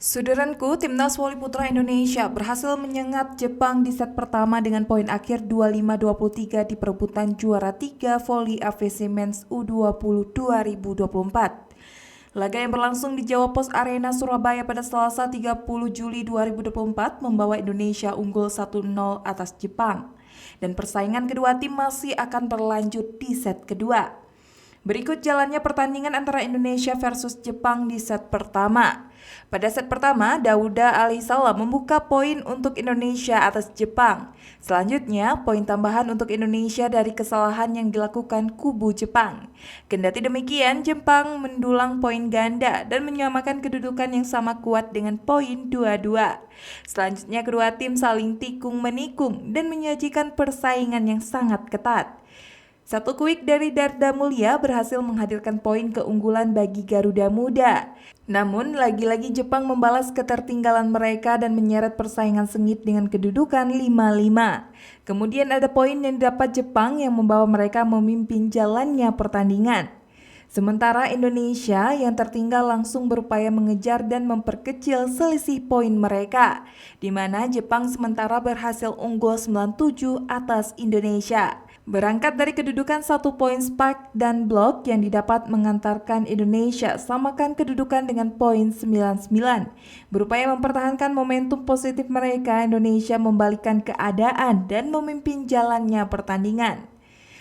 Saudaraku, Timnas Voli Putra Indonesia berhasil menyengat Jepang di set pertama dengan poin akhir 25-23 di perebutan juara 3 Voli AVC Men's U20 2024. Laga yang berlangsung di Jawa Post Arena Surabaya pada Selasa 30 Juli 2024 membawa Indonesia unggul 1-0 atas Jepang. Dan persaingan kedua tim masih akan berlanjut di set kedua. Berikut jalannya pertandingan antara Indonesia versus Jepang di set pertama. Pada set pertama, Dauda Alisala membuka poin untuk Indonesia atas Jepang. Selanjutnya, poin tambahan untuk Indonesia dari kesalahan yang dilakukan kubu Jepang. Kendati demikian, Jepang mendulang poin ganda dan menyamakan kedudukan yang sama kuat dengan poin 2-2. Selanjutnya, kedua tim saling tikung-menikung dan menyajikan persaingan yang sangat ketat. Satu kuik dari Darda Mulia berhasil menghadirkan poin keunggulan bagi Garuda Muda. Namun, lagi-lagi Jepang membalas ketertinggalan mereka dan menyeret persaingan sengit dengan kedudukan 5-5. Kemudian ada poin yang didapat Jepang yang membawa mereka memimpin jalannya pertandingan. Sementara Indonesia yang tertinggal langsung berupaya mengejar dan memperkecil selisih poin mereka, di mana Jepang sementara berhasil unggul 97 atas Indonesia. Berangkat dari kedudukan 1 poin spark dan blok yang didapat mengantarkan Indonesia samakan kedudukan dengan poin 99. Berupaya mempertahankan momentum positif mereka, Indonesia membalikkan keadaan dan memimpin jalannya pertandingan.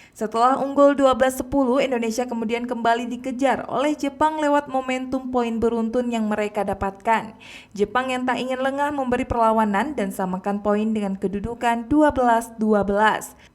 Setelah unggul 12-10, Indonesia kemudian kembali dikejar oleh Jepang lewat momentum poin beruntun yang mereka dapatkan. Jepang yang tak ingin lengah memberi perlawanan dan samakan poin dengan kedudukan 12-12.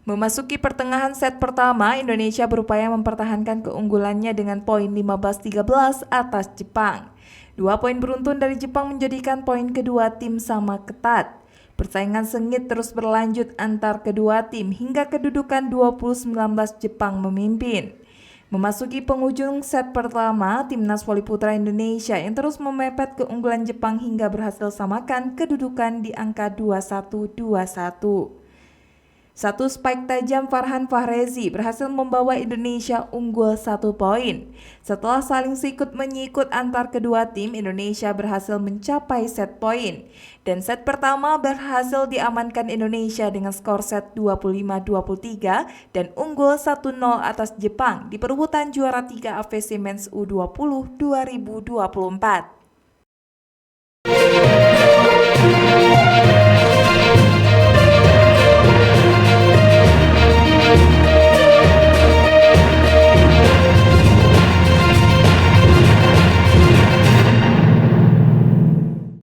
Memasuki pertengahan set pertama, Indonesia berupaya mempertahankan keunggulannya dengan poin 15-13 atas Jepang. 2 poin beruntun dari Jepang menjadikan poin kedua tim sama ketat. Persaingan sengit terus berlanjut antar kedua tim hingga kedudukan 20-19 Jepang memimpin. Memasuki penghujung set pertama, Timnas Voli Putra Indonesia yang terus memepet keunggulan Jepang hingga berhasil samakan kedudukan di angka 21-21. Satu spike tajam Farhan Fahrezi berhasil membawa Indonesia unggul 1 poin. Setelah saling sikut-menyikut antar kedua tim, Indonesia berhasil mencapai set poin. Dan set pertama berhasil diamankan Indonesia dengan skor set 25-23 dan unggul 1-0 atas Jepang di perebutan juara 3 AVC Men's U20 2024.